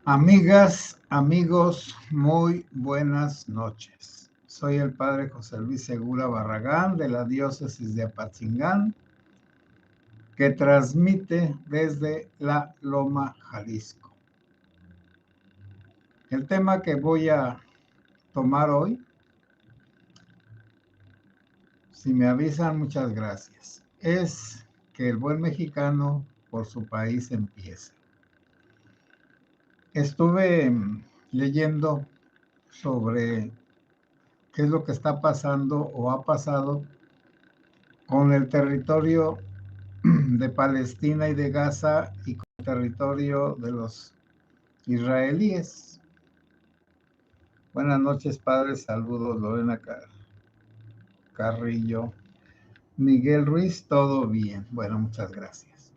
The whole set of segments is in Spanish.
Amigas, amigos, muy buenas noches. Soy el padre José Luis Segura Barragán de la diócesis de Apatzingán, que transmite desde La Loma, Jalisco. El tema que voy a tomar hoy, si me avisan, muchas gracias, es que el buen mexicano por su país empiece. Estuve leyendo sobre qué es lo que está pasando o ha pasado con el territorio de Palestina y de Gaza y con el territorio de los israelíes. Buenas noches, padre. Saludos, Lorena Carrillo. Miguel Ruiz, todo bien. Bueno, muchas gracias.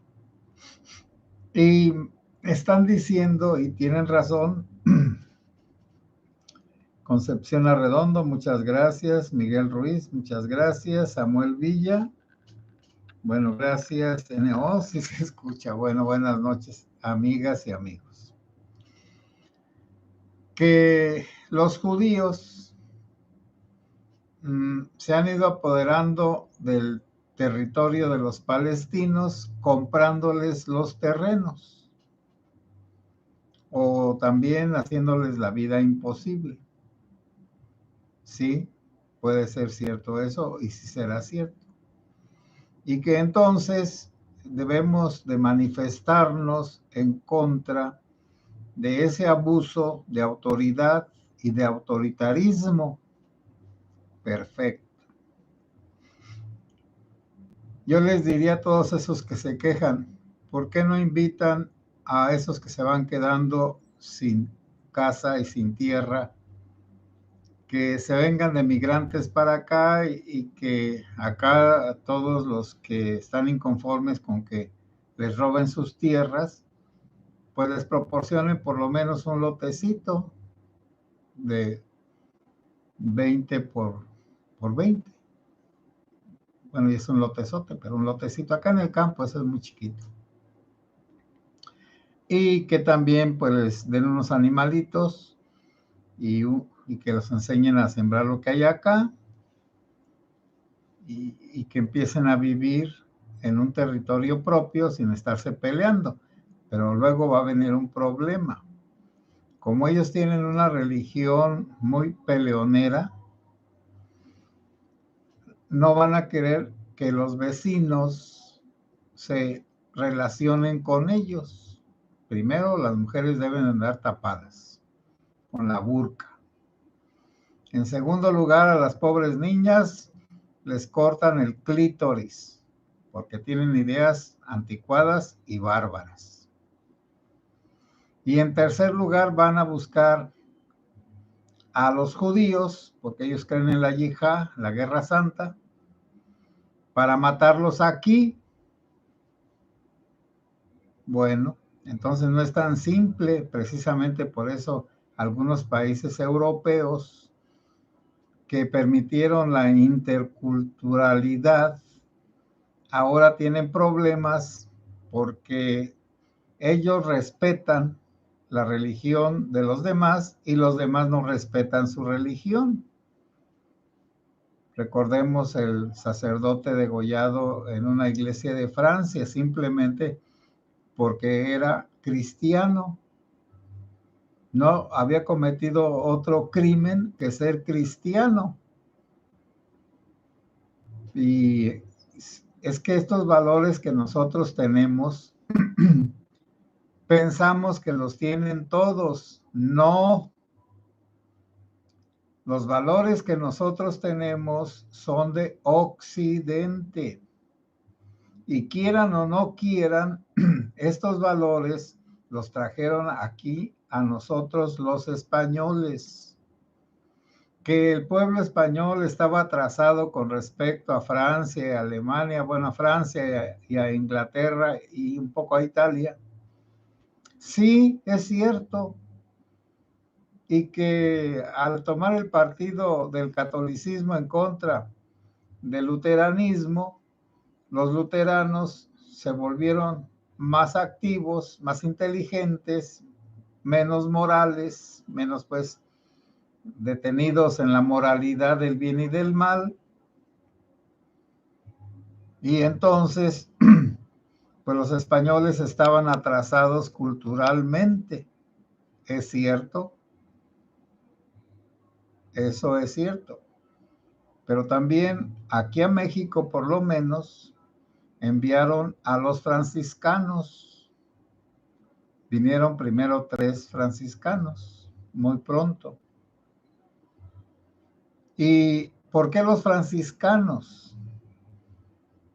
Y están diciendo, y tienen razón, Concepción Arredondo, muchas gracias. Miguel Ruiz, muchas gracias. Samuel Villa, bueno, gracias. NO, si se escucha. Bueno, buenas noches, amigas y amigos. Que los judíos se han ido apoderando del territorio de los palestinos comprándoles los terrenos o también haciéndoles la vida imposible. Sí, puede ser cierto eso y sí será cierto. Y que entonces debemos de manifestarnos en contra de ese abuso de autoridad y de autoritarismo. Perfecto. Yo les diría a todos esos que se quejan, ¿por qué no invitan a esos que se van quedando sin casa y sin tierra, que se vengan de migrantes para acá y que acá todos los que están inconformes con que les roben sus tierras, pues les proporcionen por lo menos un lotecito de 20 por 20? Bueno, y es un lotezote, pero un lotecito acá en el campo, eso es muy chiquito. Y que también pues les den unos animalitos y que los enseñen a sembrar lo que hay acá y que empiecen a vivir en un territorio propio sin estarse peleando. Pero luego va a venir un problema. Como ellos tienen una religión muy peleonera, no van a querer que los vecinos se relacionen con ellos. Primero, las mujeres deben andar tapadas con la burka. En segundo lugar, a las pobres niñas les cortan el clítoris porque tienen ideas anticuadas y bárbaras. Y en tercer lugar, van a buscar a los judíos, porque ellos creen en la yihad, la guerra santa, para matarlos aquí. Bueno, entonces no es tan simple, precisamente por eso algunos países europeos que permitieron la interculturalidad ahora tienen problemas porque ellos respetan la religión de los demás y los demás no respetan su religión. Recordemos el sacerdote degollado en una iglesia de Francia simplemente porque era cristiano. No había cometido otro crimen que ser cristiano. Y es que estos valores que nosotros tenemos, pensamos que los tienen todos. No. Los valores que nosotros tenemos son de Occidente. Y quieran o no quieran, estos valores los trajeron aquí a nosotros los españoles. Que el pueblo español estaba atrasado con respecto a Francia y a Alemania, bueno, a Francia y a Inglaterra y un poco a Italia. Sí, es cierto. Y que al tomar el partido del catolicismo en contra del luteranismo, los luteranos se volvieron más activos, más inteligentes, menos morales, menos pues detenidos en la moralidad del bien y del mal. Y entonces, pues los españoles estaban atrasados culturalmente. ¿Es cierto? Eso es cierto. Pero también aquí a México, por lo menos, enviaron a los franciscanos. Vinieron primero 3 franciscanos, muy pronto. ¿Y por qué los franciscanos?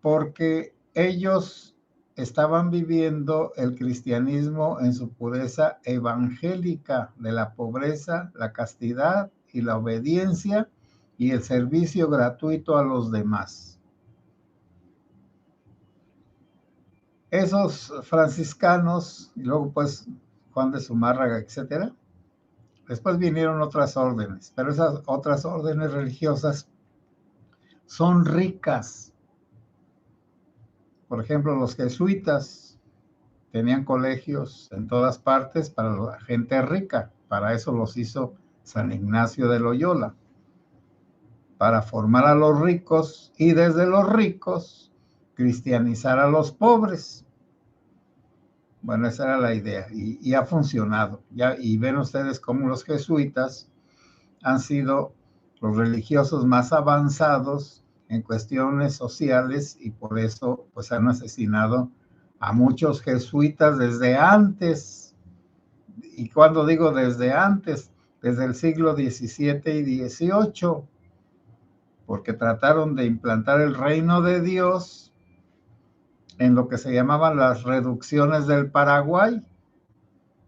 Porque ellos estaban viviendo el cristianismo en su pureza evangélica, de la pobreza, la castidad y la obediencia y el servicio gratuito a los demás. Esos franciscanos, y luego pues Juan de Zumárraga, etcétera, después vinieron otras órdenes, pero esas otras órdenes religiosas son ricas. Por ejemplo, los jesuitas tenían colegios en todas partes para la gente rica. Para eso los hizo San Ignacio de Loyola, para formar a los ricos y desde los ricos cristianizar a los pobres. Bueno, esa era la idea y ha funcionado. Ya, y ven ustedes cómo los jesuitas han sido los religiosos más avanzados en cuestiones sociales y por eso pues han asesinado a muchos jesuitas desde antes. Y cuando digo desde antes, desde el siglo XVII y XVIII, porque trataron de implantar el reino de Dios en lo que se llamaban las reducciones del Paraguay,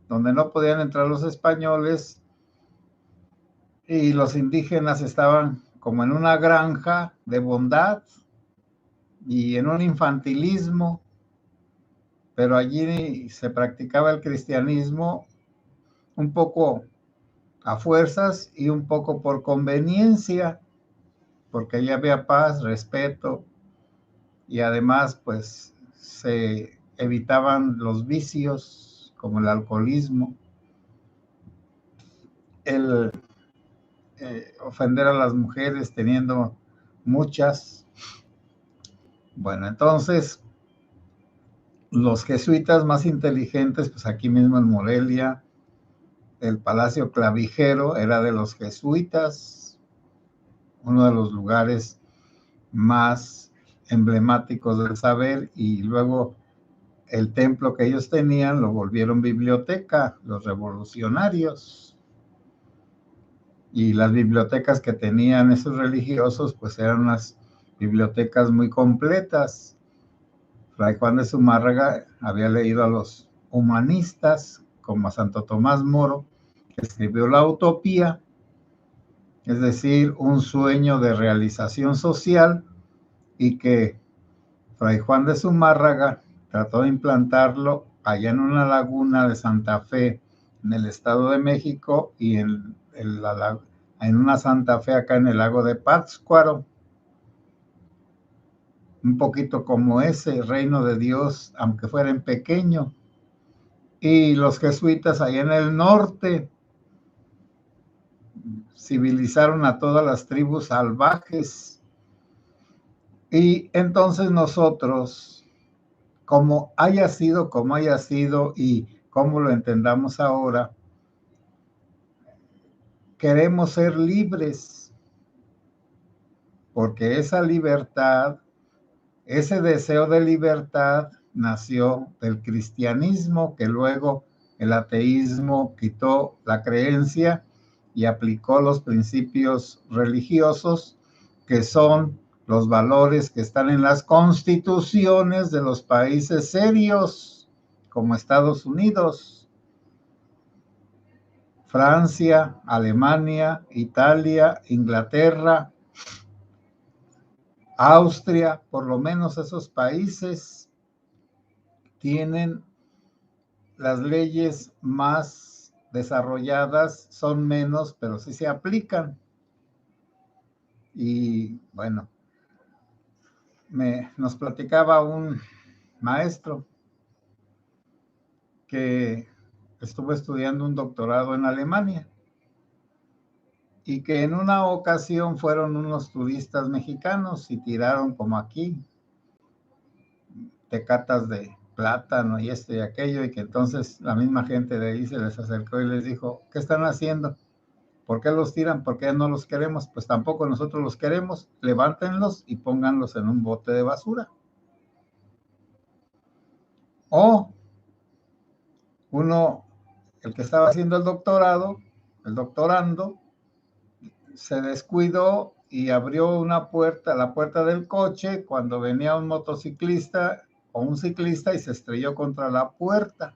donde no podían entrar los españoles y los indígenas estaban como en una granja de bondad y en un infantilismo, pero allí se practicaba el cristianismo un poco a fuerzas y un poco por conveniencia, porque allí había paz, respeto y además pues se evitaban los vicios como el alcoholismo, el ofender a las mujeres teniendo muchas. Bueno, entonces los jesuitas más inteligentes, pues aquí mismo en Morelia, el Palacio Clavijero era de los jesuitas, uno de los lugares más emblemáticos del saber, y luego el templo que ellos tenían lo volvieron biblioteca, los revolucionarios. Y las bibliotecas que tenían esos religiosos, pues eran unas bibliotecas muy completas. Fray Juan de Zumárraga había leído a los humanistas, como a Santo Tomás Moro, que escribió La Utopía, es decir, un sueño de realización social, y que Fray Juan de Zumárraga trató de implantarlo allá en una laguna de Santa Fe, en el Estado de México, y en una Santa Fe acá en el lago de Pátzcuaro, un poquito como ese reino de Dios, aunque fuera en pequeño. Y los jesuitas allá en el norte civilizaron a todas las tribus salvajes. Y entonces nosotros, como haya sido y como lo entendamos ahora, queremos ser libres, porque esa libertad, ese deseo de libertad nació del cristianismo, que luego el ateísmo quitó la creencia y aplicó los principios religiosos, que son los valores que están en las constituciones de los países serios, como Estados Unidos, Francia, Alemania, Italia, Inglaterra, Austria. Por lo menos esos países tienen las leyes más desarrolladas, son menos, pero sí se aplican. Y bueno, nos platicaba un maestro que estuvo estudiando un doctorado en Alemania y que en una ocasión fueron unos turistas mexicanos y tiraron como aquí tecatas de plátano y esto y aquello, y que entonces la misma gente de ahí se les acercó y les dijo, ¿qué están haciendo? ¿Por qué los tiran? ¿Por qué no los queremos? Pues tampoco nosotros los queremos, levántenlos y pónganlos en un bote de basura. O uno, el que estaba haciendo el doctorado, el doctorando, se descuidó y abrió una puerta, la puerta del coche, cuando venía un motociclista o un ciclista y se estrelló contra la puerta.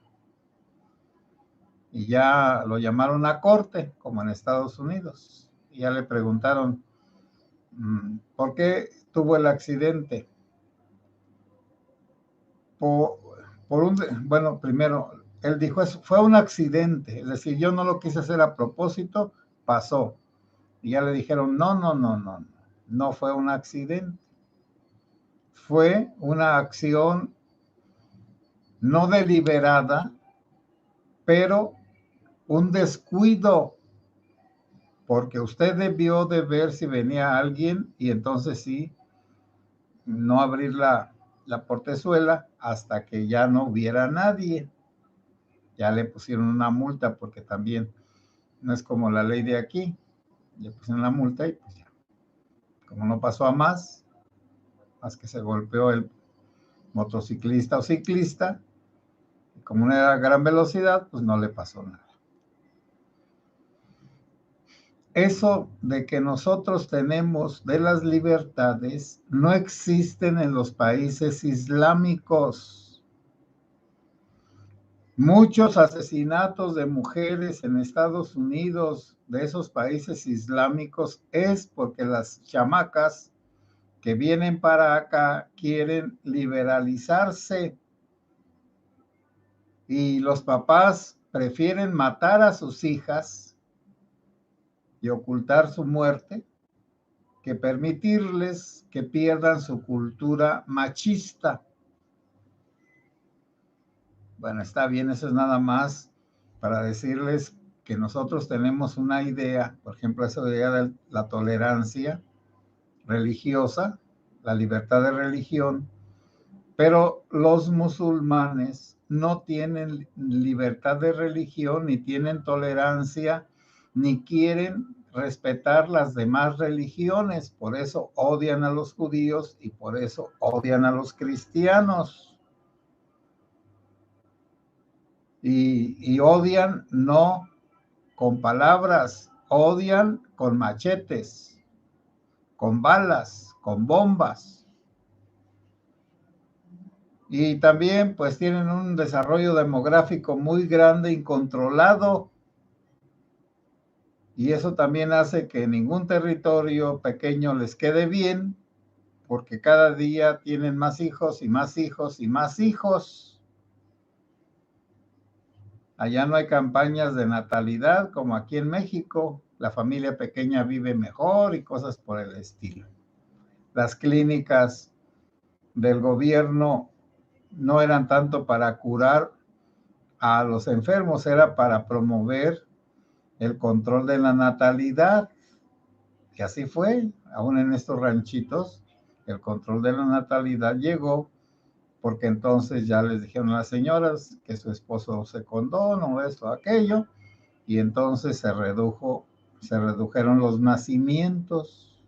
Y ya lo llamaron a corte, como en Estados Unidos. Y ya le preguntaron, ¿por qué tuvo el accidente? Bueno, primero, él dijo, fue un accidente, es decir, yo no lo quise hacer a propósito, pasó. Y ya le dijeron, no fue un accidente. Fue una acción no deliberada, pero un descuido, porque usted debió de ver si venía alguien y entonces sí, no abrir la portezuela hasta que ya no hubiera nadie. Ya le pusieron una multa porque también no es como la ley de aquí. Le pusieron la multa y pues ya, como no pasó a más que se golpeó el motociclista o ciclista, y como no era a gran velocidad, pues no le pasó nada. Eso de que nosotros tenemos de las libertades no existen en los países islámicos. Muchos asesinatos de mujeres en Estados Unidos, de esos países islámicos, es porque las chamacas que vienen para acá quieren liberalizarse y los papás prefieren matar a sus hijas y ocultar su muerte que permitirles que pierdan su cultura machista. Bueno, está bien, eso es nada más para decirles que nosotros tenemos una idea, por ejemplo, esa idea de la tolerancia religiosa, la libertad de religión, pero los musulmanes no tienen libertad de religión, ni tienen tolerancia, ni quieren respetar las demás religiones. Por eso odian a los judíos y por eso odian a los cristianos. Y odian no con palabras, odian con machetes, con balas, con bombas. Y también pues tienen un desarrollo demográfico muy grande, incontrolado. Y eso también hace que ningún territorio pequeño les quede bien, porque cada día tienen más hijos y más hijos y más hijos. Allá no hay campañas de natalidad como aquí en México. La familia pequeña vive mejor y cosas por el estilo. Las clínicas del gobierno no eran tanto para curar a los enfermos, era para promover el control de la natalidad. Y así fue, aún en estos ranchitos, el control de la natalidad llegó porque entonces ya les dijeron a las señoras que su esposo se condonó, esto, aquello, y entonces se redujeron los nacimientos.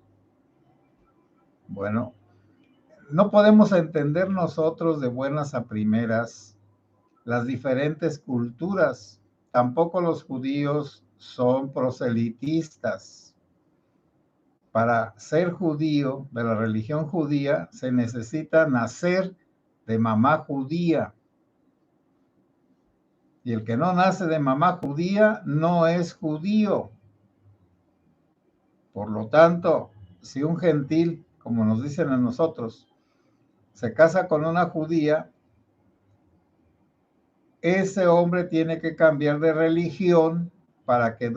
Bueno, no podemos entender nosotros de buenas a primeras las diferentes culturas. Tampoco los judíos son proselitistas. Para ser judío de la religión judía se necesita nacer de mamá judía. Y el que no nace de mamá judía no es judío. Por lo tanto, si un gentil, como nos dicen a nosotros, se casa con una judía, ese hombre tiene que cambiar de religión para que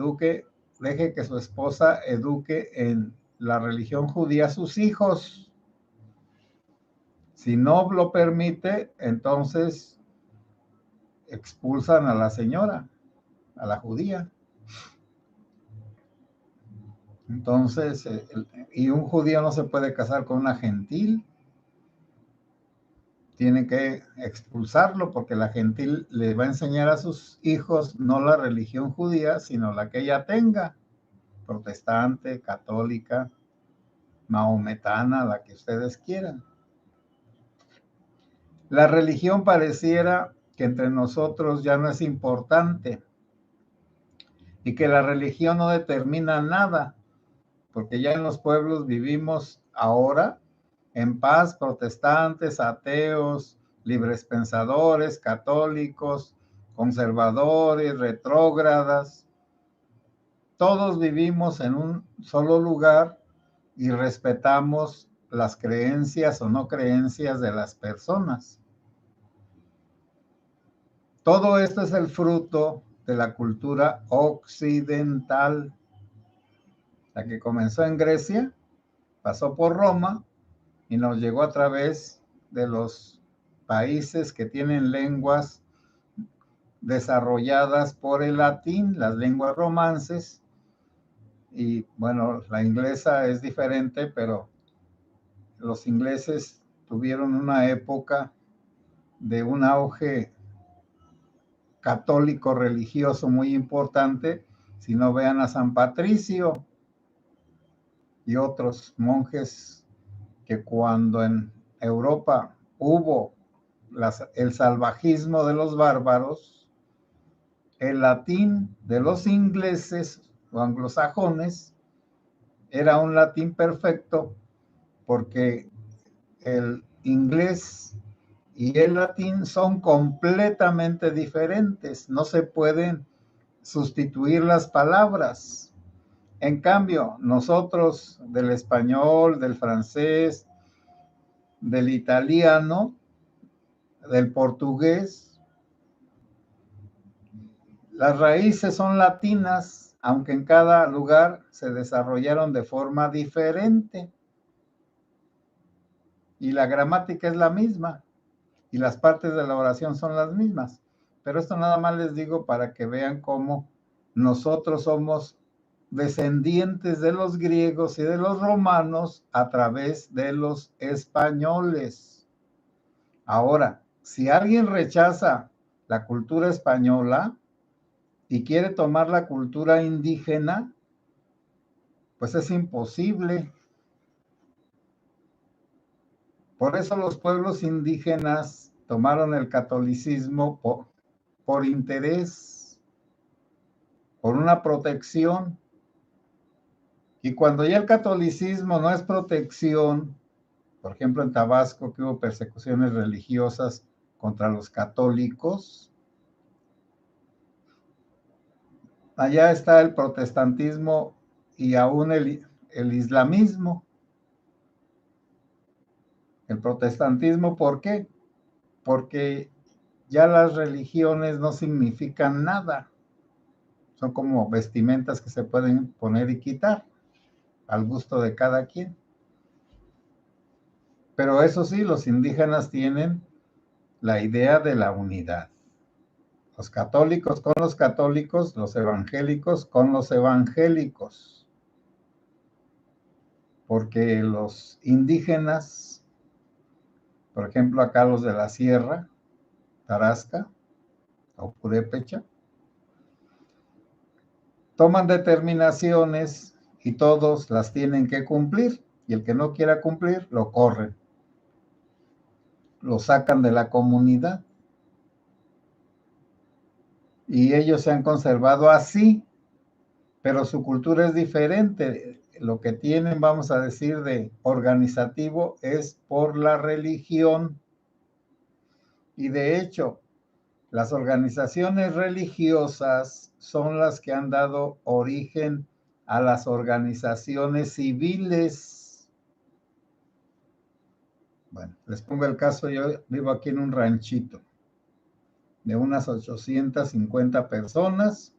deje que su esposa eduque en la religión judía a sus hijos. Si no lo permite, entonces expulsan a la señora a la judía. Entonces, y un judío no se puede casar con una gentil. Tiene que expulsarlo porque la gentil le va a enseñar a sus hijos no la religión judía, sino la que ella tenga, protestante, católica, mahometana, la que ustedes quieran. La religión pareciera que entre nosotros ya no es importante y que la religión no determina nada, porque ya en los pueblos vivimos ahora en paz, protestantes, ateos, libres pensadores, católicos, conservadores, retrógradas. Todos vivimos en un solo lugar y respetamos las creencias o no creencias de las personas. Todo esto es el fruto de la cultura occidental, la que comenzó en Grecia, pasó por Roma y nos llegó a través de los países que tienen lenguas desarrolladas por el latín, las lenguas romances. Y bueno, la inglesa es diferente, pero los ingleses tuvieron una época de un auge católico religioso muy importante. Si no, vean a San Patricio y otros monjes que cuando en Europa hubo el salvajismo de los bárbaros, el latín de los ingleses o anglosajones era un latín perfecto, porque el inglés y el latín son completamente diferentes, no se pueden sustituir las palabras. En cambio, nosotros del español, del francés, del italiano, del portugués, las raíces son latinas, aunque en cada lugar se desarrollaron de forma diferente. Y la gramática es la misma, y las partes de la oración son las mismas. Pero esto nada más les digo para que vean cómo nosotros somos descendientes de los griegos y de los romanos a través de los españoles. Ahora, si alguien rechaza la cultura española y quiere tomar la cultura indígena, pues es imposible. Por eso los pueblos indígenas tomaron el catolicismo por interés, por una protección. Y cuando ya el catolicismo no es protección, por ejemplo en Tabasco, que hubo persecuciones religiosas contra los católicos, allá está el protestantismo y aún el islamismo. El protestantismo, ¿por qué? Porque ya las religiones no significan nada. Son como vestimentas que se pueden poner y quitar al gusto de cada quien. Pero eso sí, los indígenas tienen la idea de la unidad. Los católicos con los católicos, los evangélicos con los evangélicos. Porque los indígenas, por ejemplo, acá los de la sierra, Tarasca o Purépecha, toman determinaciones y todos las tienen que cumplir, y el que no quiera cumplir, lo corren, lo sacan de la comunidad. Y ellos se han conservado así, pero su cultura es diferente. Lo que tienen, vamos a decir, de organizativo es por la religión. Y de hecho, las organizaciones religiosas son las que han dado origen a las organizaciones civiles. Bueno, les pongo el caso, yo vivo aquí en un ranchito de unas 850 personas.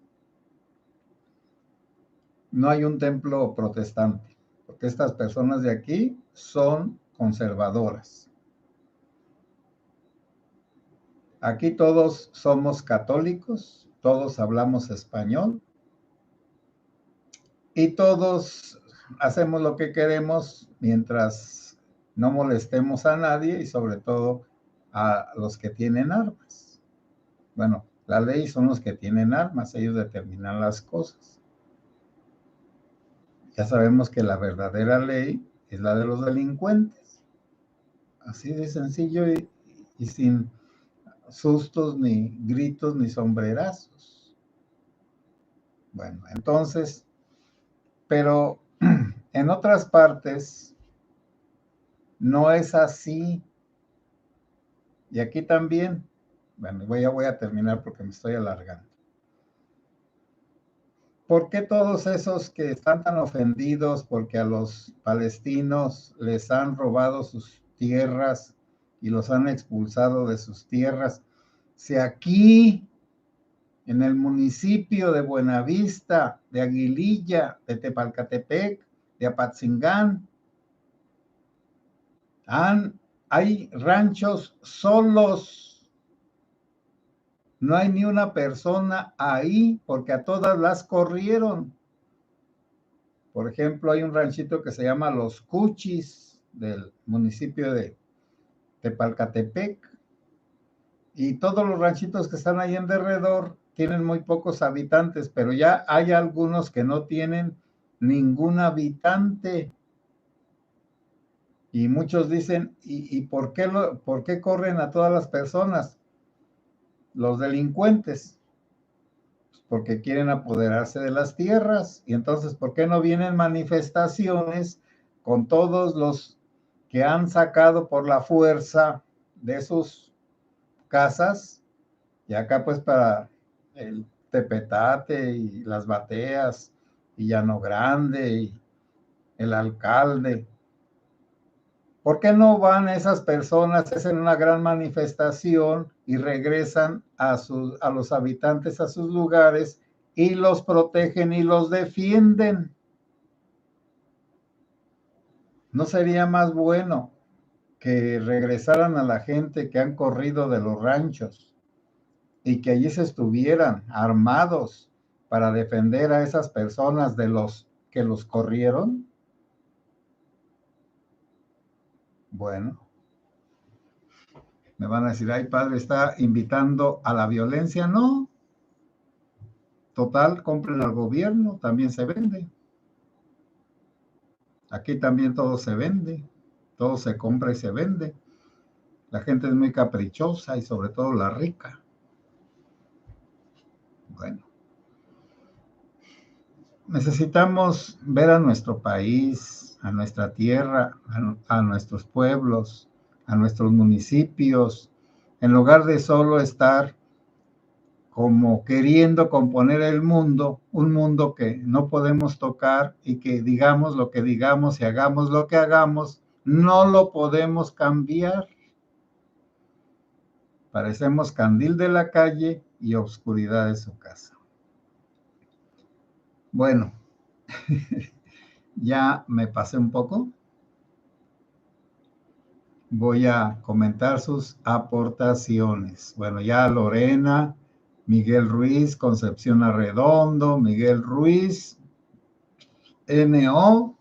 No hay un templo protestante, porque estas personas de aquí son conservadoras. Aquí todos somos católicos, todos hablamos español y todos hacemos lo que queremos mientras no molestemos a nadie y sobre todo a los que tienen armas. Bueno, la ley son los que tienen armas, ellos determinan las cosas. Ya sabemos que la verdadera ley es la de los delincuentes. Así de sencillo y sin sustos, ni gritos, ni sombrerazos. Bueno, entonces, pero en otras partes no es así. Y aquí también, bueno, voy a terminar porque me estoy alargando. ¿Por qué todos esos que están tan ofendidos porque a los palestinos les han robado sus tierras y los han expulsado de sus tierras? Si aquí, en el municipio de Buenavista, de Aguililla, de Tepalcatepec, de Apatzingán, hay ranchos solos. No hay ni una persona ahí porque a todas las corrieron. Por ejemplo, hay un ranchito que se llama Los Cuchis del municipio de Tepalcatepec y todos los ranchitos que están ahí en derredor tienen muy pocos habitantes, pero ya hay algunos que no tienen ningún habitante. Y muchos dicen, ¿y por qué corren a todas las personas? Los delincuentes, porque quieren apoderarse de las tierras. Y entonces, ¿por qué no vienen manifestaciones con todos los que han sacado por la fuerza de sus casas? Y acá pues para el Tepetate y las Bateas y Llano Grande y el alcalde. ¿Por qué no van esas personas, hacen una gran manifestación y regresan a los habitantes a sus lugares y los protegen y los defienden? ¿No sería más bueno que regresaran a la gente que han corrido de los ranchos y que allí se estuvieran armados para defender a esas personas de los que los corrieron? Bueno, me van a decir, ay, padre, ¿está invitando a la violencia? No. Total, compren al gobierno, también se vende. Aquí también todo se vende, todo se compra y se vende. La gente es muy caprichosa y sobre todo la rica. Bueno, necesitamos ver a nuestro país, a nuestra tierra, a nuestros pueblos, a nuestros municipios, en lugar de solo estar como queriendo componer el mundo, un mundo que no podemos tocar y que digamos lo que digamos y hagamos lo que hagamos, no lo podemos cambiar. Parecemos candil de la calle y oscuridad de su casa. Bueno, ya me pasé un poco. Voy a comentar sus aportaciones. Bueno, ya Lorena, Miguel Ruiz, Concepción Arredondo, Miguel Ruiz, NO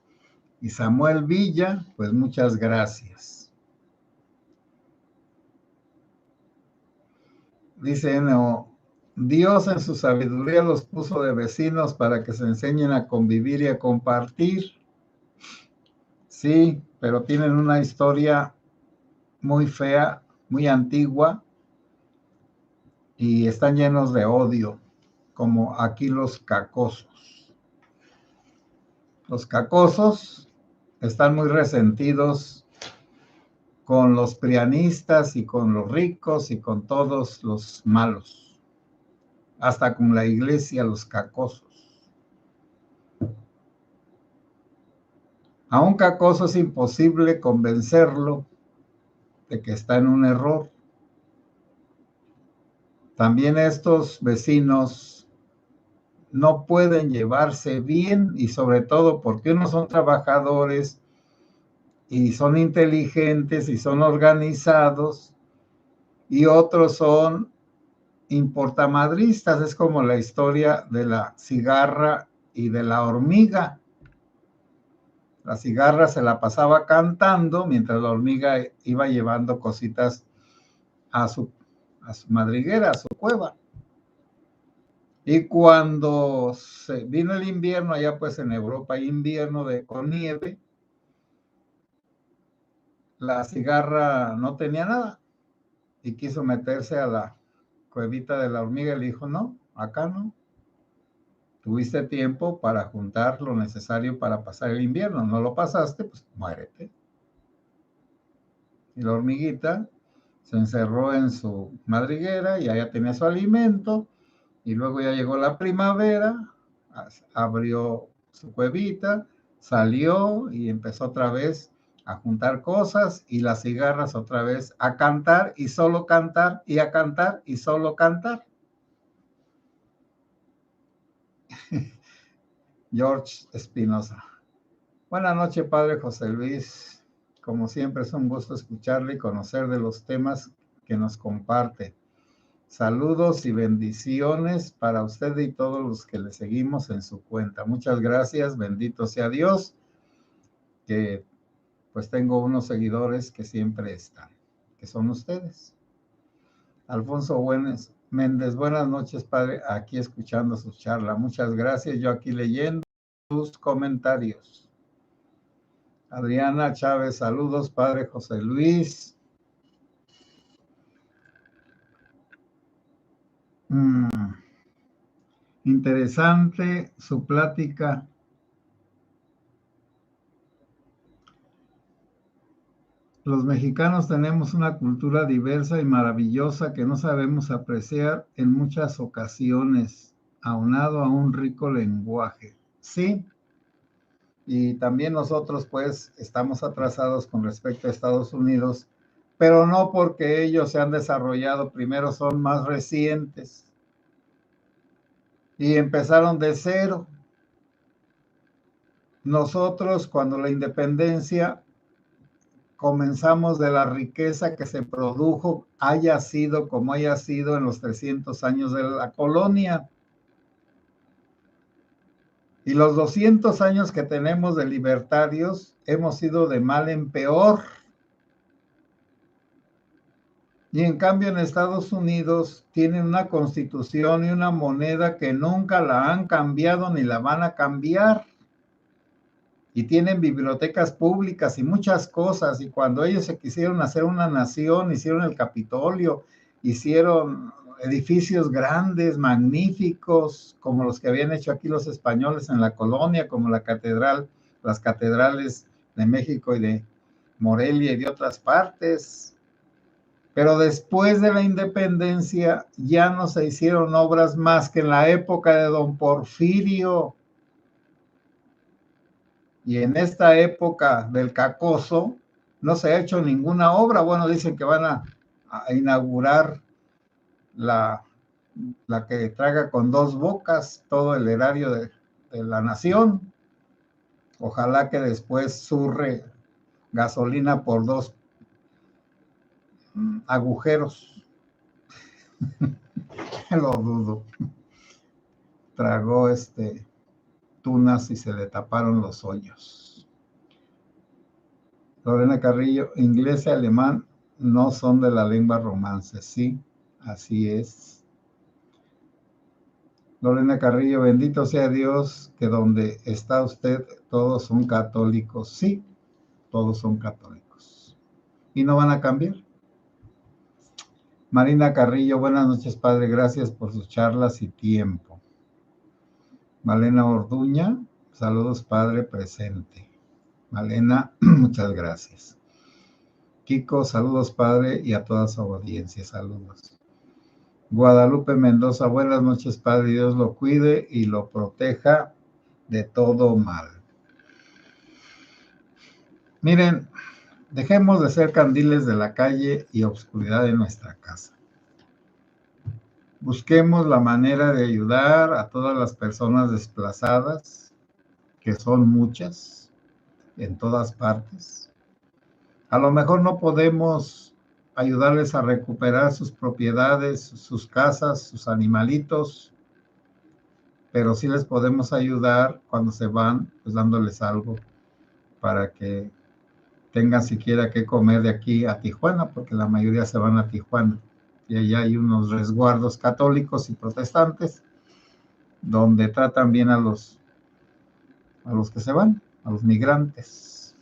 y Samuel Villa, pues muchas gracias. Dice NO, Dios en su sabiduría los puso de vecinos para que se enseñen a convivir y a compartir. Sí, pero tienen una historia muy fea, muy antigua y están llenos de odio, como aquí los cacosos. Los cacosos están muy resentidos con los prianistas y con los ricos y con todos los malos, hasta con la iglesia, los cacosos. A un cacoso es imposible convencerlo de que está en un error. También estos vecinos no pueden llevarse bien y sobre todo porque unos son trabajadores y son inteligentes y son organizados y otros son importamadristas. Es como la historia de la cigarra y de la hormiga. La cigarra se la pasaba cantando mientras la hormiga iba llevando cositas a su madriguera, a su cueva. Y cuando vino el invierno, allá pues en Europa hay invierno con nieve, la cigarra no tenía nada y quiso meterse a la cuevita de la hormiga y le dijo, no, acá no. Tuviste tiempo para juntar lo necesario para pasar el invierno, no lo pasaste, pues muérete. Y la hormiguita se encerró en su madriguera y allá tenía su alimento. Y luego ya llegó la primavera, abrió su cuevita, salió y empezó otra vez a juntar cosas y las cigarras otra vez a cantar y solo cantar y a cantar y solo cantar. George Espinosa. Buenas noches, padre José Luis. Como siempre es un gusto escucharle y conocer de los temas que nos comparte. Saludos y bendiciones para usted y todos los que le seguimos en su cuenta. Muchas gracias, bendito sea Dios, que pues tengo unos seguidores que siempre están, que son ustedes. Alfonso Méndez, buenas noches, padre, aquí escuchando su charla. Muchas gracias, yo aquí leyendo sus comentarios. Adriana Chávez, saludos, padre José Luis. Interesante su plática. Los mexicanos tenemos una cultura diversa y maravillosa que no sabemos apreciar en muchas ocasiones, aunado a un rico lenguaje. Sí, y también nosotros pues estamos atrasados con respecto a Estados Unidos, pero no porque ellos se han desarrollado primero, son más recientes y empezaron de cero. Nosotros cuando la independencia comenzamos de la riqueza que se produjo, haya sido como haya sido en los 300 años de la colonia. Y los 200 años que tenemos de libertarios, hemos ido de mal en peor. Y en cambio en Estados Unidos tienen una constitución y una moneda que nunca la han cambiado ni la van a cambiar. Y tienen bibliotecas públicas y muchas cosas. Y cuando ellos se quisieron hacer una nación, hicieron el Capitolio, hicieron edificios grandes, magníficos, como los que habían hecho aquí los españoles en la colonia, como la catedral, las catedrales de México y de Morelia y de otras partes. Pero después de la independencia ya no se hicieron obras más que en la época de don Porfirio. Y en esta época del Cacoso no se ha hecho ninguna obra. Bueno, dicen que van a inaugurar la que traga con dos bocas todo el erario de la nación. Ojalá que después surre gasolina por dos agujeros. Lo dudo. Tragó tunas y se le taparon los hoyos. Lorena Carrillo, inglés y alemán no son de la lengua romance. Sí, así es. Lorena Carrillo, bendito sea Dios, que donde está usted todos son católicos. Sí, todos son católicos. ¿Y no van a cambiar? Marina Carrillo, buenas noches, padre. Gracias por sus charlas y tiempo. Malena Orduña, saludos, padre presente. Malena, muchas gracias. Kiko, saludos, padre, y a toda su audiencia, saludos. Guadalupe Mendoza, buenas noches, padre, Dios lo cuide y lo proteja de todo mal. Miren, dejemos de ser candiles de la calle y obscuridad de nuestra casa. Busquemos la manera de ayudar a todas las personas desplazadas, que son muchas, en todas partes. A lo mejor no podemos ayudarles a recuperar sus propiedades, sus casas, sus animalitos, pero sí les podemos ayudar cuando se van, pues dándoles algo para que tengan siquiera que comer de aquí a Tijuana, porque la mayoría se van a Tijuana. Y allá hay unos resguardos católicos y protestantes donde tratan bien a los que se van, a los migrantes.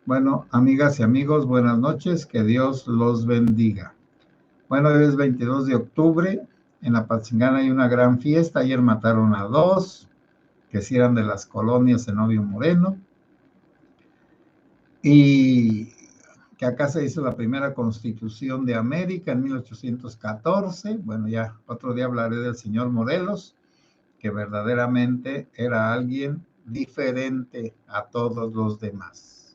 Bueno, amigas y amigos, buenas noches, que Dios los bendiga. Bueno, hoy es 22 de octubre, en la Patzingana hay una gran fiesta, ayer mataron a 2, que sí eran de las colonias Zenobio Moreno, y que acá se hizo la primera Constitución de América en 1814, bueno, ya otro día hablaré del señor Morelos, que verdaderamente era alguien diferente a todos los demás.